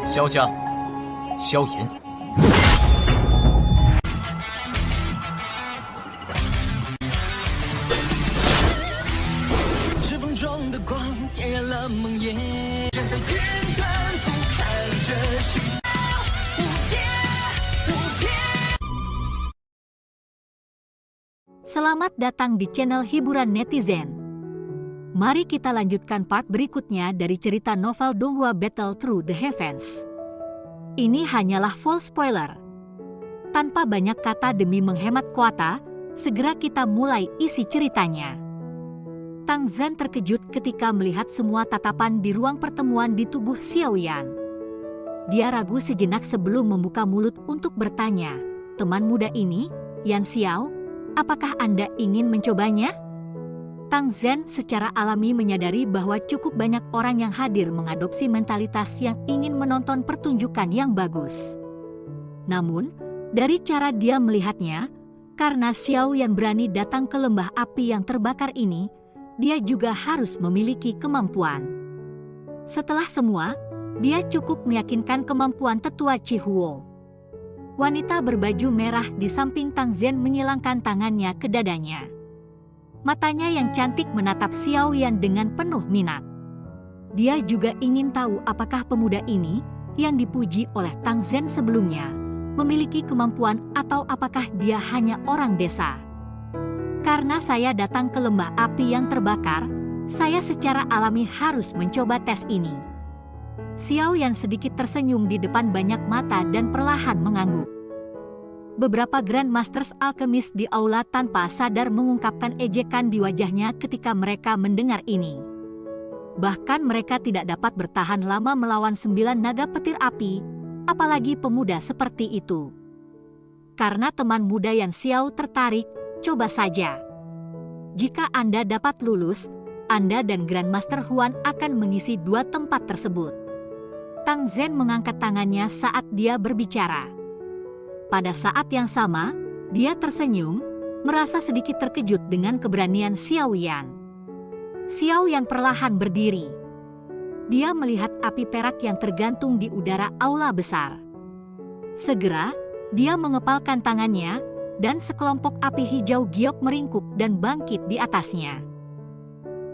萧家、萧炎。指缝中的光点燃了梦魇，站在天端俯瞰着世界无边无边。 Selamat datang di channel hiburan netizen. Mari kita lanjutkan part berikutnya dari cerita novel Donghua Battle Through the Heavens. Ini hanyalah full spoiler. Tanpa banyak kata demi menghemat kuota, segera kita mulai isi ceritanya. Tang Zhen terkejut ketika melihat semua tatapan di ruang pertemuan di tubuh Xiao Yan. Dia ragu sejenak sebelum membuka mulut untuk bertanya, "Teman muda ini, Yan Xiao, apakah Anda ingin mencobanya?" Tang Zhen secara alami menyadari bahwa cukup banyak orang yang hadir mengadopsi mentalitas yang ingin menonton pertunjukan yang bagus. Namun, dari cara dia melihatnya, karena Xiao Yan berani datang ke lembah api yang terbakar ini, dia juga harus memiliki kemampuan. Setelah semua, dia cukup meyakinkan kemampuan tetua Chihuo. Wanita berbaju merah di samping Tang Zhen menyilangkan tangannya ke dadanya. Matanya yang cantik menatap Xiao Yan dengan penuh minat. Dia juga ingin tahu apakah pemuda ini, yang dipuji oleh Tang Zhen sebelumnya, memiliki kemampuan atau apakah dia hanya orang desa. Karena saya datang ke lembah api yang terbakar, saya secara alami harus mencoba tes ini. Xiao Yan sedikit tersenyum di depan banyak mata dan perlahan mengangguk. Beberapa Grandmasters alkemis di aula tanpa sadar mengungkapkan ejekan di wajahnya ketika mereka mendengar ini. Bahkan mereka tidak dapat bertahan lama melawan 9 naga petir api, apalagi pemuda seperti itu. Karena teman muda Yan Xiao tertarik, coba saja. Jika Anda dapat lulus, Anda dan Grandmaster Huan akan mengisi 2 tempat tersebut. Tang Zhen mengangkat tangannya saat dia berbicara. Pada saat yang sama, dia tersenyum, merasa sedikit terkejut dengan keberanian Xiao Yan. Xiao Yan perlahan berdiri. Dia melihat api perak yang tergantung di udara aula besar. Segera, dia mengepalkan tangannya, dan sekelompok api hijau giok meringkuk dan bangkit di atasnya.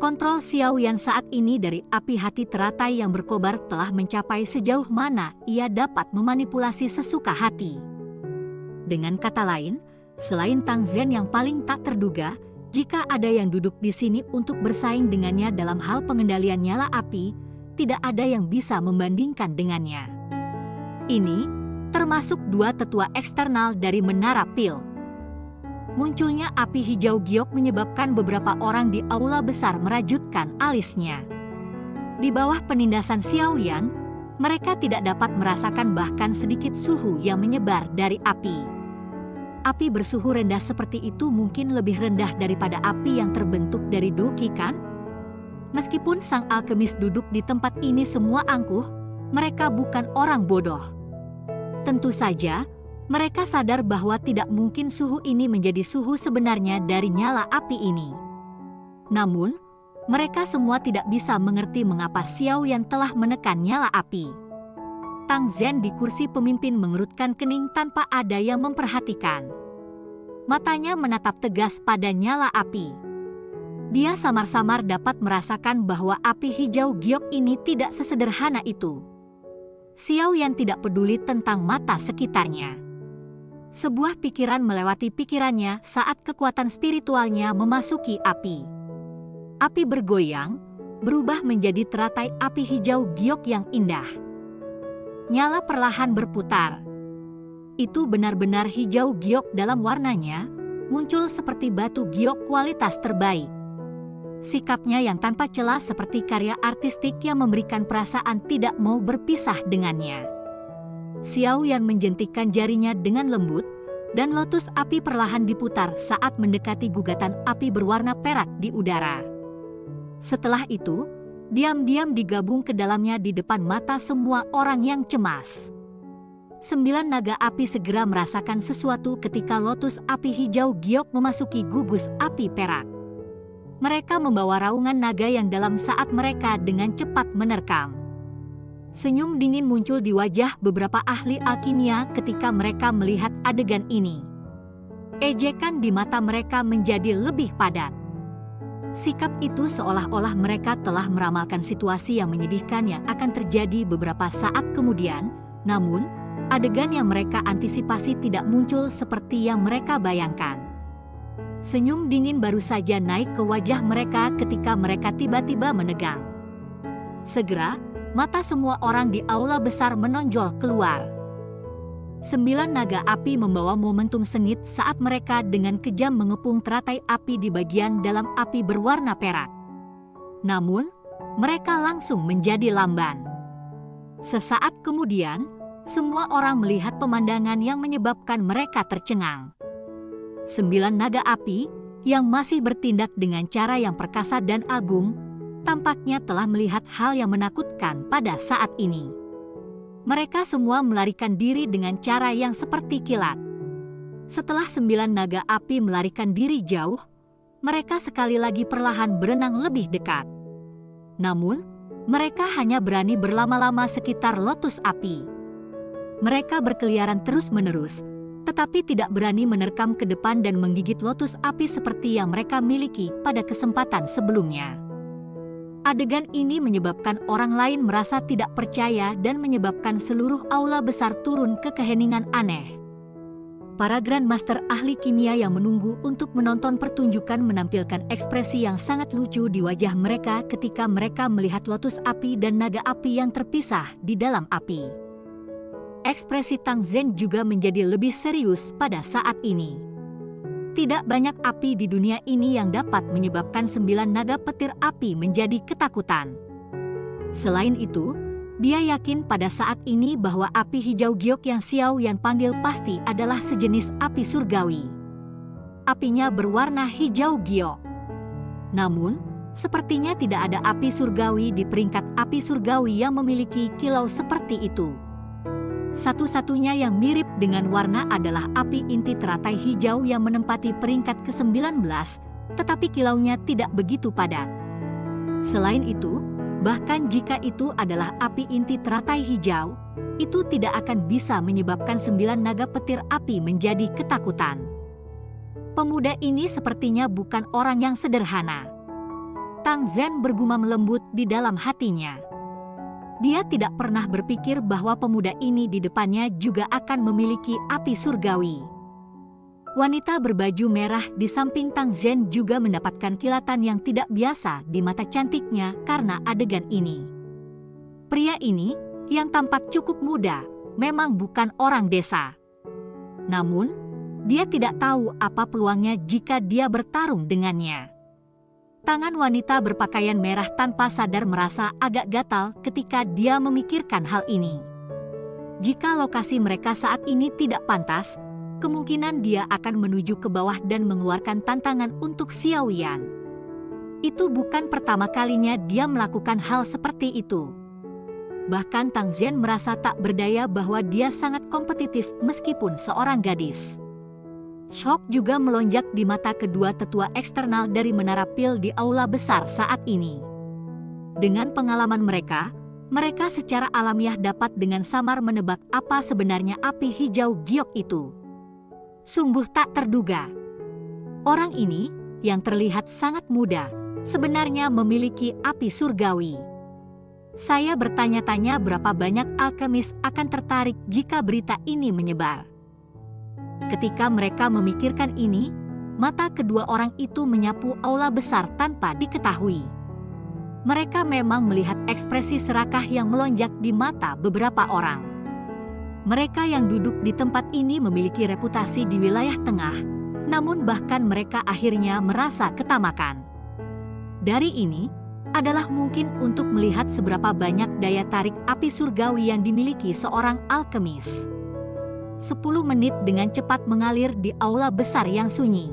Kontrol Xiao Yan saat ini dari api hati teratai yang berkobar telah mencapai sejauh mana ia dapat memanipulasi sesuka hati. Dengan kata lain, selain Tang Zhen yang paling tak terduga, jika ada yang duduk di sini untuk bersaing dengannya dalam hal pengendalian nyala api, tidak ada yang bisa membandingkan dengannya. Ini termasuk 2 tetua eksternal dari Menara Pil. Munculnya api hijau giok menyebabkan beberapa orang di aula besar merajutkan alisnya. Di bawah penindasan Xiao Yan, mereka tidak dapat merasakan bahkan sedikit suhu yang menyebar dari api. Api bersuhu rendah seperti itu mungkin lebih rendah daripada api yang terbentuk dari doki, kan? Meskipun sang alkemis duduk di tempat ini semua angkuh, mereka bukan orang bodoh. Tentu saja, mereka sadar bahwa tidak mungkin suhu ini menjadi suhu sebenarnya dari nyala api ini. Namun, mereka semua tidak bisa mengerti mengapa Xiao Yan telah menekan nyala api. Tang Zhen di kursi pemimpin mengerutkan kening tanpa ada yang memperhatikan. Matanya menatap tegas pada nyala api. Dia samar-samar dapat merasakan bahwa api hijau giok ini tidak sesederhana itu. Xiao Yan tidak peduli tentang mata sekitarnya. Sebuah pikiran melewati pikirannya saat kekuatan spiritualnya memasuki api. Api bergoyang, berubah menjadi teratai api hijau giok yang indah. Nyala perlahan berputar. Itu benar-benar hijau giok dalam warnanya, muncul seperti batu giok kualitas terbaik. Sikapnya yang tanpa celah seperti karya artistik yang memberikan perasaan tidak mau berpisah dengannya. Xiao Yan menjentikkan jarinya dengan lembut, dan lotus api perlahan diputar saat mendekati gugatan api berwarna perak di udara. Setelah itu, diam-diam digabung ke dalamnya di depan mata semua orang yang cemas. 9 naga api segera merasakan sesuatu ketika lotus api hijau giok memasuki gugus api perak. Mereka membawa raungan naga yang dalam saat mereka dengan cepat menerkam. Senyum dingin muncul di wajah beberapa ahli alkimia ketika mereka melihat adegan ini. Ejekan di mata mereka menjadi lebih padat. Sikap itu seolah-olah mereka telah meramalkan situasi yang menyedihkan yang akan terjadi beberapa saat kemudian, namun adegan yang mereka antisipasi tidak muncul seperti yang mereka bayangkan. Senyum dingin baru saja naik ke wajah mereka ketika mereka tiba-tiba menegang. Segera, mata semua orang di aula besar menonjol keluar. 9 naga api membawa momentum sengit saat mereka dengan kejam mengepung teratai api di bagian dalam api berwarna perak. Namun, mereka langsung menjadi lamban. Sesaat kemudian, semua orang melihat pemandangan yang menyebabkan mereka tercengang. 9 naga api, yang masih bertindak dengan cara yang perkasa dan agung, tampaknya telah melihat hal yang menakutkan pada saat ini. Mereka semua melarikan diri dengan cara yang seperti kilat. Setelah 9 naga api melarikan diri jauh, mereka sekali lagi perlahan berenang lebih dekat. Namun, mereka hanya berani berlama-lama sekitar lotus api. Mereka berkeliaran terus-menerus, tetapi tidak berani menerkam ke depan dan menggigit lotus api seperti yang mereka miliki pada kesempatan sebelumnya. Adegan ini menyebabkan orang lain merasa tidak percaya dan menyebabkan seluruh aula besar turun ke keheningan aneh. Para Grandmaster ahli kimia yang menunggu untuk menonton pertunjukan menampilkan ekspresi yang sangat lucu di wajah mereka ketika mereka melihat lotus api dan naga api yang terpisah di dalam api. Ekspresi Tang Zhen juga menjadi lebih serius pada saat ini. Tidak banyak api di dunia ini yang dapat menyebabkan 9 naga petir api menjadi ketakutan. Selain itu, dia yakin pada saat ini bahwa api hijau giok yang Xiao Yan panggil pasti adalah sejenis api surgawi. Apinya berwarna hijau giok. Namun, sepertinya tidak ada api surgawi di peringkat api surgawi yang memiliki kilau seperti itu. Satu-satunya yang mirip dengan warna adalah api inti teratai hijau yang menempati peringkat ke-19, tetapi kilaunya tidak begitu padat. Selain itu, bahkan jika itu adalah api inti teratai hijau, itu tidak akan bisa menyebabkan 9 naga petir api menjadi ketakutan. Pemuda ini sepertinya bukan orang yang sederhana. Tang Zhen bergumam lembut di dalam hatinya. Dia tidak pernah berpikir bahwa pemuda ini di depannya juga akan memiliki api surgawi. Wanita berbaju merah di samping Tang Zhen juga mendapatkan kilatan yang tidak biasa di mata cantiknya karena adegan ini. Pria ini, yang tampak cukup muda, memang bukan orang desa. Namun, dia tidak tahu apa peluangnya jika dia bertarung dengannya. Tangan wanita berpakaian merah tanpa sadar merasa agak gatal ketika dia memikirkan hal ini. Jika lokasi mereka saat ini tidak pantas, kemungkinan dia akan menuju ke bawah dan mengeluarkan tantangan untuk Xiao Yan. Itu bukan pertama kalinya dia melakukan hal seperti itu. Bahkan Tang Zhen merasa tak berdaya bahwa dia sangat kompetitif meskipun seorang gadis. Shock juga melonjak di mata kedua tetua eksternal dari Menara Pil di aula besar saat ini. Dengan pengalaman mereka secara alamiah dapat dengan samar menebak apa sebenarnya api hijau giok itu. Sungguh tak terduga. Orang ini, yang terlihat sangat muda, sebenarnya memiliki api surgawi. Saya bertanya-tanya berapa banyak alkemis akan tertarik jika berita ini menyebar. Ketika mereka memikirkan ini, mata kedua orang itu menyapu aula besar tanpa diketahui. Mereka memang melihat ekspresi serakah yang melonjak di mata beberapa orang. Mereka yang duduk di tempat ini memiliki reputasi di wilayah tengah, namun bahkan mereka akhirnya merasa ketamakan. Dari ini, adalah mungkin untuk melihat seberapa banyak daya tarik api surgawi yang dimiliki seorang alkemis. 10 menit dengan cepat mengalir di aula besar yang sunyi.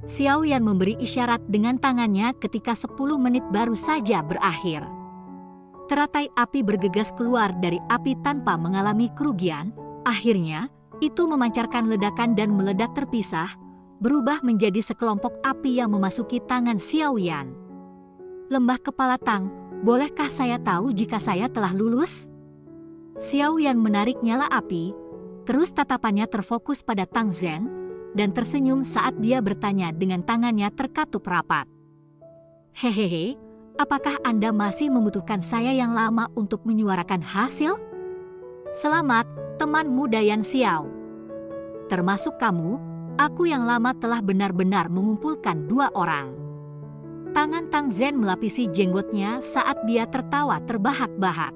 Xiao Yan memberi isyarat dengan tangannya ketika 10 menit baru saja berakhir. Teratai api bergegas keluar dari api tanpa mengalami kerugian. Akhirnya, itu memancarkan ledakan dan meledak terpisah, berubah menjadi sekelompok api yang memasuki tangan Xiao Yan. Lembah kepala Tang, Bolehkah saya tahu jika saya telah lulus? Xiao Yan menarik nyala api, terus tatapannya terfokus pada Tang Zhen, dan tersenyum saat dia bertanya dengan tangannya terkatup rapat. Hehehe, apakah Anda masih membutuhkan saya yang lama untuk menyuarakan hasil? Selamat, teman muda Yan Xiao. Termasuk kamu, aku yang lama telah benar-benar mengumpulkan 2 orang. Tangan Tang Zhen melapisi jenggotnya saat dia tertawa terbahak-bahak.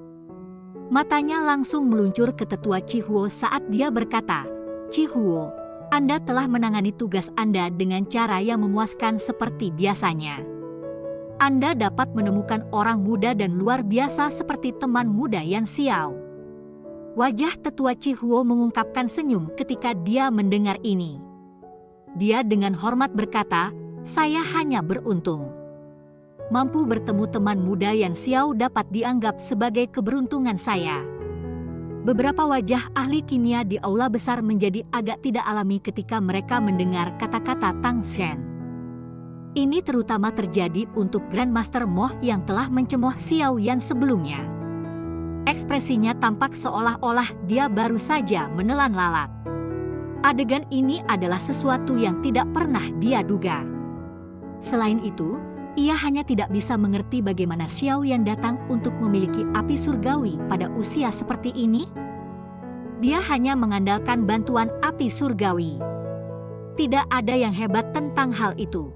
Matanya langsung meluncur ke tetua Chihuo saat dia berkata, Chihuo, Anda telah menangani tugas Anda dengan cara yang memuaskan seperti biasanya. Anda dapat menemukan orang muda dan luar biasa seperti teman muda Yan Xiao. Wajah tetua Chihuo mengungkapkan senyum ketika dia mendengar ini. Dia dengan hormat berkata, saya hanya beruntung. Mampu bertemu teman muda Yan Xiao dapat dianggap sebagai keberuntungan saya. Beberapa wajah ahli kimia di aula besar menjadi agak tidak alami ketika mereka mendengar kata-kata Tang Zhen. Ini terutama terjadi untuk Grandmaster Moh yang telah mencemooh Xiao Yan sebelumnya. Ekspresinya tampak seolah-olah dia baru saja menelan lalat. Adegan ini adalah sesuatu yang tidak pernah dia duga. Selain itu, ia hanya tidak bisa mengerti bagaimana Xiao Yan datang untuk memiliki api surgawi pada usia seperti ini. Dia hanya mengandalkan bantuan api surgawi. Tidak ada yang hebat tentang hal itu.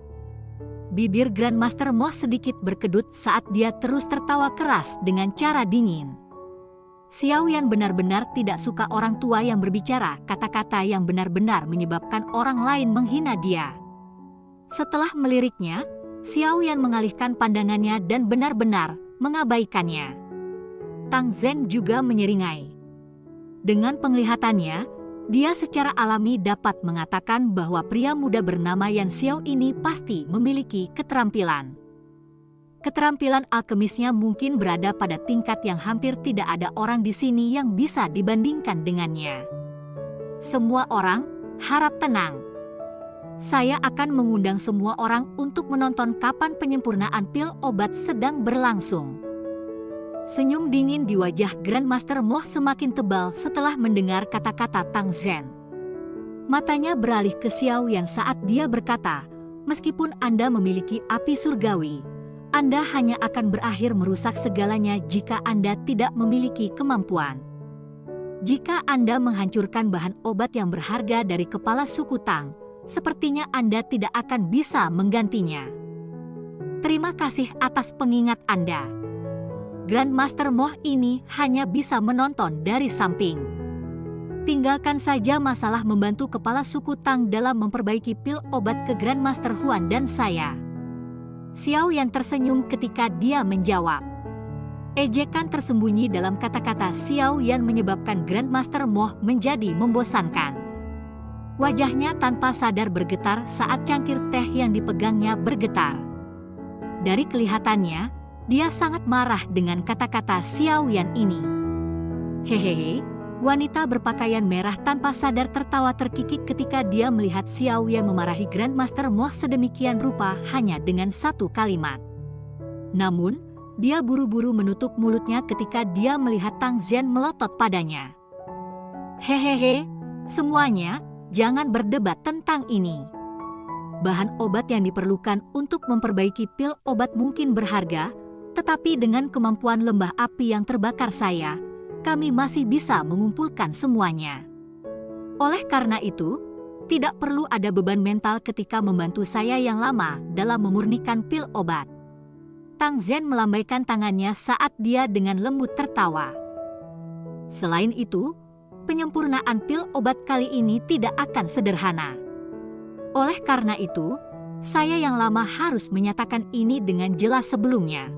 Bibir Grandmaster Moh sedikit berkedut saat dia terus tertawa keras dengan cara dingin. Xiao Yan benar-benar tidak suka orang tua yang berbicara kata-kata yang benar-benar menyebabkan orang lain menghina dia. Setelah meliriknya, Xiao Yan mengalihkan pandangannya dan benar-benar mengabaikannya. Tang Zhen juga menyeringai. Dengan penglihatannya, dia secara alami dapat mengatakan bahwa pria muda bernama Yan Xiao ini pasti memiliki keterampilan. Keterampilan alkemisnya mungkin berada pada tingkat yang hampir tidak ada orang di sini yang bisa dibandingkan dengannya. Semua orang harap tenang. Saya akan mengundang semua orang untuk menonton kapan penyempurnaan pil obat sedang berlangsung. Senyum dingin di wajah Grandmaster Moh semakin tebal setelah mendengar kata-kata Tang Zhen. Matanya beralih ke Xiao Yan saat dia berkata, meskipun Anda memiliki api surgawi, Anda hanya akan berakhir merusak segalanya jika Anda tidak memiliki kemampuan. Jika Anda menghancurkan bahan obat yang berharga dari kepala suku Tang, sepertinya Anda tidak akan bisa menggantinya. Terima kasih atas pengingat Anda. Grandmaster Moh ini hanya bisa menonton dari samping. Tinggalkan saja masalah membantu kepala suku Tang dalam memperbaiki pil obat ke Grandmaster Huan dan saya. Xiao Yan tersenyum ketika dia menjawab. Ejekan tersembunyi dalam kata-kata Xiao Yan menyebabkan Grandmaster Moh menjadi membosankan. Wajahnya tanpa sadar bergetar saat cangkir teh yang dipegangnya bergetar. Dari kelihatannya, dia sangat marah dengan kata-kata Xiao Yan ini. Hehehe, wanita berpakaian merah tanpa sadar tertawa terkikik ketika dia melihat Xiao Yan memarahi Grandmaster Moh sedemikian rupa hanya dengan satu kalimat. Namun, dia buru-buru menutup mulutnya ketika dia melihat Tang Zhen melotot padanya. Hehehe, semuanya, jangan berdebat tentang ini. Bahan obat yang diperlukan untuk memperbaiki pil obat mungkin berharga, tetapi dengan kemampuan lembah api yang terbakar saya, kami masih bisa mengumpulkan semuanya. Oleh karena itu, tidak perlu ada beban mental ketika membantu saya yang lama dalam memurnikan pil obat. Tang Zhen melambaikan tangannya saat dia dengan lembut tertawa. Selain itu, penyempurnaan pil obat kali ini tidak akan sederhana. Oleh karena itu, saya yang lama harus menyatakan ini dengan jelas sebelumnya.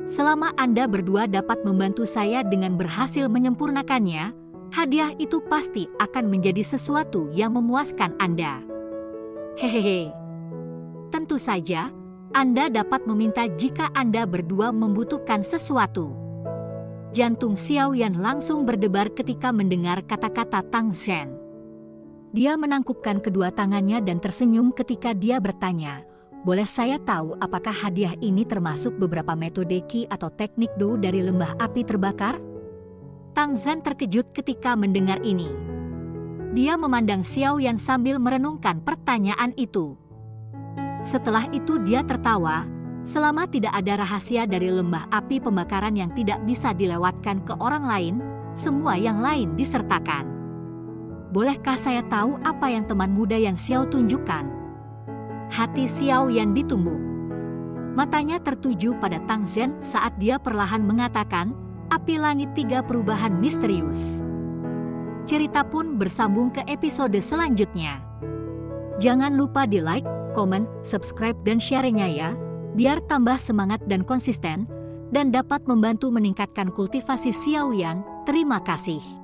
Selama Anda berdua dapat membantu saya dengan berhasil menyempurnakannya, hadiah itu pasti akan menjadi sesuatu yang memuaskan Anda. Hehehe. Tentu saja, Anda dapat meminta jika Anda berdua membutuhkan sesuatu. Jantung Xiao Yan langsung berdebar ketika mendengar kata-kata Tang Zhen. Dia menangkupkan kedua tangannya dan tersenyum ketika dia bertanya, Boleh saya tahu apakah hadiah ini termasuk beberapa metode Qi atau teknik Do dari lembah api terbakar? Tang Zhen terkejut ketika mendengar ini. Dia memandang Xiao Yan sambil merenungkan pertanyaan itu. Setelah itu dia tertawa, selama tidak ada rahasia dari lembah api pembakaran yang tidak bisa dilewatkan ke orang lain, semua yang lain disertakan. Bolehkah saya tahu apa yang teman muda yang Xiao tunjukkan? Hati Xiao Yan ditumbuh. Matanya tertuju pada Tang Zhen saat dia perlahan mengatakan, api langit 3 perubahan misterius. Cerita pun bersambung ke episode selanjutnya. Jangan lupa di like, komen, subscribe dan share-nya ya, biar tambah semangat dan konsisten, dan dapat membantu meningkatkan kultivasi Xiao Yan. Terima kasih.